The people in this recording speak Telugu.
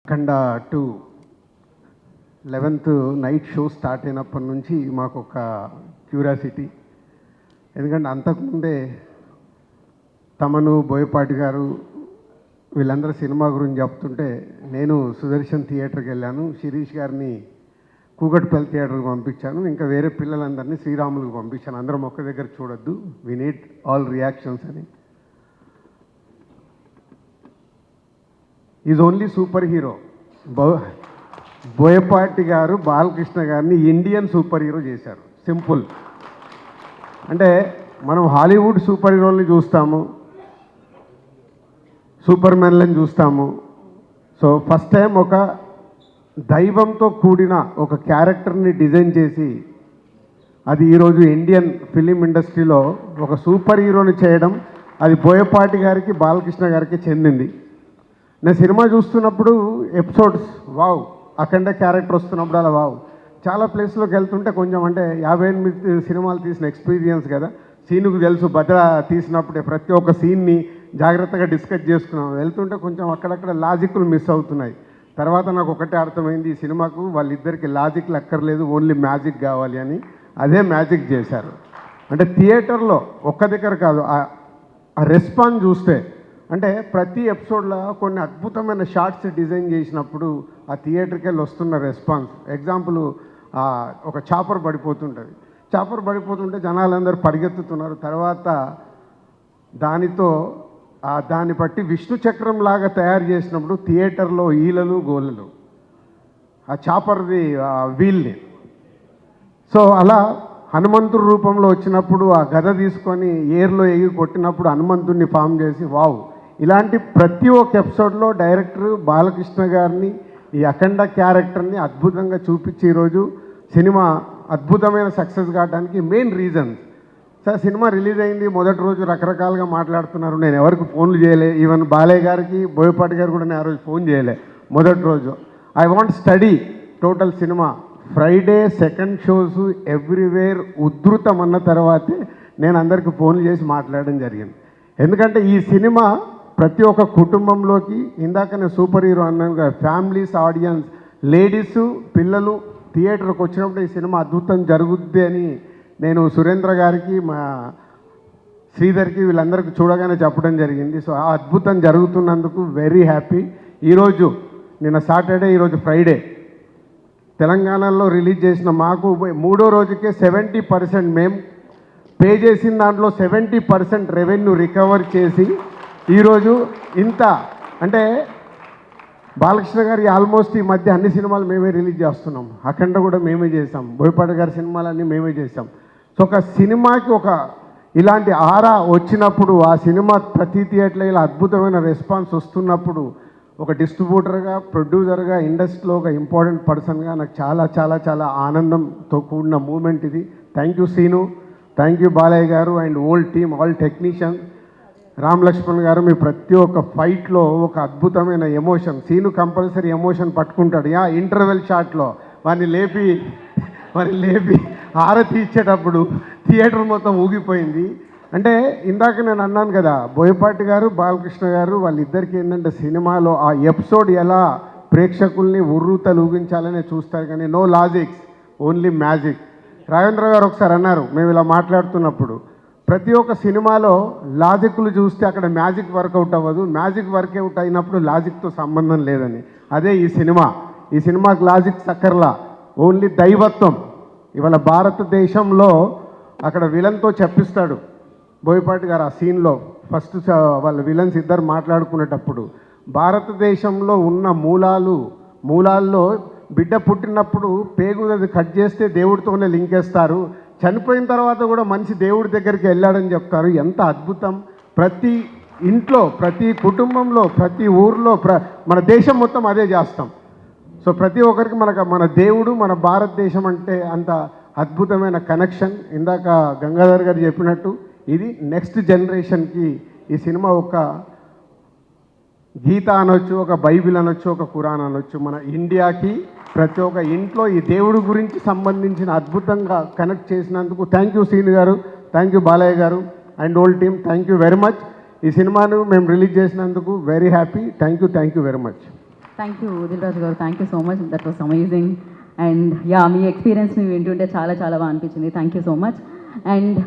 అఖండ 2 11th నైట్ షో స్టార్ట్ అయినప్పటి నుంచి మాకు ఒక క్యూరియాసిటీ. ఎందుకంటే అంతకుముందే తమను, బోయపాటి గారు వీళ్ళందరూ సినిమా గురించి చెప్తుంటే నేను సుదర్శన్ థియేటర్కి వెళ్ళాను, శిరీష్ గారిని కూకట్పల్లి థియేటర్కి పంపించాను, ఇంకా వేరే పిల్లలందరినీ శ్రీరాములకు పంపించాను. అందరం ఒక్క దగ్గర చూడొద్దు, వి నీడ్ ఆల్ రియాక్షన్స్ అని. Is only super hero. Boyapati గారు బాలకృష్ణ గారిని ఇండియన్ సూపర్ హీరో చేశారు. సింపుల్. అంటే మనం హాలీవుడ్ సూపర్ హీరోల్ని చూస్తాము, సూపర్ మ్యాన్లను చూస్తాము. సో ఫస్ట్ టైం ఒక దైవంతో కూడిన ఒక క్యారెక్టర్ని డిజైన్ చేసి అది ఈరోజు ఇండియన్ ఫిలిం ఇండస్ట్రీలో ఒక సూపర్ హీరోని చేయడం, అది బోయపాటి గారికి, బాలకృష్ణ గారికి చెందింది. నేను సినిమా చూస్తున్నప్పుడు ఎపిసోడ్స్ వావ్, అఖండ క్యారెక్టర్ వస్తున్నప్పుడు అలా వావ్. చాలా ప్లేస్లోకి వెళ్తుంటే కొంచెం అంటే 58 సినిమాలు తీసిన ఎక్స్పీరియన్స్ కదా, సీనుకు తెలుసు. భద్ర తీసినప్పుడే ప్రతి ఒక్క సీన్ని జాగ్రత్తగా డిస్కస్ చేసుకున్నాం. వెళ్తుంటే కొంచెం అక్కడక్కడ లాజిక్లు మిస్ అవుతున్నాయి. తర్వాత నాకు ఒకటే అర్థమైంది, ఈ సినిమాకు వాళ్ళిద్దరికి లాజిక్లు అక్కర్లేదు, ఓన్లీ మ్యాజిక్ కావాలి అని. అదే మ్యాజిక్ చేశారు. అంటే థియేటర్లో ఒక్క దగ్గర కాదు, ఆ రెస్పాన్స్ చూస్తే అంటే ప్రతి ఎపిసోడ్లో కొన్ని అద్భుతమైన షార్ట్స్ డిజైన్ చేసినప్పుడు ఆ థియేటర్కి వెళ్ళి వస్తున్న రెస్పాన్స్. ఎగ్జాంపుల్, ఒక చాపర్ పడిపోతుంటుంది, చాపర్ పడిపోతుంటే జనాలందరూ పరిగెత్తుతున్నారు. తర్వాత దాన్ని బట్టి విష్ణు చక్రం లాగా తయారు చేసినప్పుడు థియేటర్లో ఈలలు గోలలు, ఆ చాపర్ది వీల్ని. సో అలా హనుమంతుడి రూపంలో వచ్చినప్పుడు ఆ గద తీసుకొని ఏర్లో ఎగిరి కొట్టినప్పుడు హనుమంతుడిని ఫామ్ చేసి వావ్. ఇలాంటి ప్రతి ఒక్క ఎపిసోడ్లో డైరెక్టర్ బాలకృష్ణ గారిని, ఈ అఖండ క్యారెక్టర్ని అద్భుతంగా చూపించి ఈరోజు సినిమా అద్భుతమైన సక్సెస్ కావడానికి main reasons. Sir cinema release అయింది మొదటి రోజు రకరకాలుగా మాట్లాడుతున్నారు, నేను ఎవరికి ఫోన్లు చేయలే. ఈవెన్ బాలయ్య గారికి, బోయపాటి గారు కూడా నేను ఆ రోజు ఫోన్ చేయలే మొదటి రోజు. I want study total cinema. Friday second shows everywhere ఉధృతం అన్న తర్వాతే నేను అందరికీ ఫోన్లు చేసి మాట్లాడడం జరిగింది. ఎందుకంటే ఈ సినిమా ప్రతి ఒక్క కుటుంబంలోకి, ఇందాక నేను సూపర్ హీరో అన్నాను, ఫ్యామిలీస్, ఆడియన్స్, లేడీసు, పిల్లలు థియేటర్కి వచ్చినప్పుడు ఈ సినిమా అద్భుతం జరుగుద్ది అని నేను సురేంద్ర గారికి, మా శ్రీధర్కి, వీళ్ళందరికీ చూడగానే చెప్పడం జరిగింది. సో ఆ అద్భుతం జరుగుతున్నందుకు వెరీ హ్యాపీ. ఈరోజు నిన్న సాటర్డే, ఈరోజు ఫ్రైడే, తెలంగాణలో రిలీజ్ చేసిన మాకు మూడో రోజుకే 70% మేము పే చేసిన దాంట్లో 70% రెవెన్యూ రికవర్ చేసి ఈరోజు ఇంత అంటే బాలకృష్ణ గారి ఆల్మోస్ట్ ఈ మధ్య అన్ని సినిమాలు మేమే రిలీజ్ చేస్తున్నాం. అఖండ కూడా మేమే చేసాం, బోయపాటి గారి సినిమాలన్నీ మేమే చేసాం. సో ఒక సినిమాకి ఒక ఇలాంటి ఆరా వచ్చినప్పుడు, ఆ సినిమా ప్రతి థియేటర్లో ఇలా అద్భుతమైన రెస్పాన్స్ వస్తున్నప్పుడు, ఒక డిస్ట్రిబ్యూటర్గా, ప్రొడ్యూసర్గా, ఇండస్ట్రీలో ఒక ఇంపార్టెంట్ పర్సన్గా నాకు చాలా చాలా చాలా ఆనందంతో కూడిన మూమెంట్ ఇది. Thank you Seenu, thank you Balayya garu and old team, all technicians, Ram Lakshman garu. మీ ప్రతి ఒక్క ఫైట్లో ఒక అద్భుతమైన ఎమోషన్. సీను కంపల్సరీ ఎమోషన్ పట్టుకుంటాడు. ఇంటర్వెల్ షాట్లో వారిని లేపి హారతి ఇచ్చేటప్పుడు థియేటర్ మొత్తం ఊగిపోయింది. అంటే ఇందాక నేను అన్నాను కదా, బోయపాటి గారు, బాలకృష్ణ గారు వాళ్ళిద్దరికీ ఏంటంటే సినిమాలో ఆ ఎపిసోడ్ ఎలా ప్రేక్షకుల్ని ఉర్రూతలూగించాలనే చూస్తారు, కానీ no logics, only magic. Raghavendra garu ఒకసారి అన్నారు, మేము ఇలా మాట్లాడుతున్నప్పుడు, ప్రతి ఒక్క సినిమాలో లాజిక్లు చూస్తే అక్కడ మ్యాజిక్ వర్కౌట్ అవ్వదు, మ్యాజిక్ వర్కౌట్ అయినప్పుడు లాజిక్తో సంబంధం లేదని. అదే ఈ సినిమాకి లాజిక్ సక్కర్లా, ఓన్లీ దైవత్వం. ఇవాళ భారతదేశంలో అక్కడ విలన్తో చెప్పిస్తాడు బోయపాటి గారు ఆ సీన్లో. ఫస్ట్ వాళ్ళ విలన్స్ ఇద్దరు మాట్లాడుకునేటప్పుడు భారతదేశంలో ఉన్న మూలాల్లో బిడ్డ పుట్టినప్పుడు పేగుది కట్ చేస్తే దేవుడితోనే లింకేస్తారు, చనిపోయిన తర్వాత కూడా మనిషి దేవుడి దగ్గరికి వెళ్ళాడని చెప్తారు. ఎంత అద్భుతం! ప్రతి ఇంట్లో, ప్రతి కుటుంబంలో, ప్రతి ఊర్లో, మన దేశం మొత్తం అదే చేస్తాం. సో ప్రతి ఒక్కరికి మన దేవుడు, మన భారతదేశం అంటే అంత అద్భుతమైన కనెక్షన్. ఇందాక గంగాధర్ గారు చెప్పినట్టు ఇది నెక్స్ట్ జనరేషన్కి ఈ సినిమా ఒక గీత అనొచ్చు, ఒక బైబిల్ అనొచ్చు, ఒక ఖురాన్ అనొచ్చు. మన ఇండియాకి ప్రతి ఒక్క ఇంట్లో ఈ దేవుడి గురించి సంబంధించిన అద్భుతంగా కనెక్ట్ చేసినందుకు thank you Seenu garu, thank you Balayya garu and old team, thank you very much. ఈ సినిమాను మేము రిలీజ్ చేసినందుకు very happy. Thank you very much. Thank you Dil Raju garu, thank you so much, that was amazing. And yeah, మీ ఎక్స్పీరియన్స్ని వింటుంటే చాలా చాలా బాగా అనిపించింది. Thank you so much. And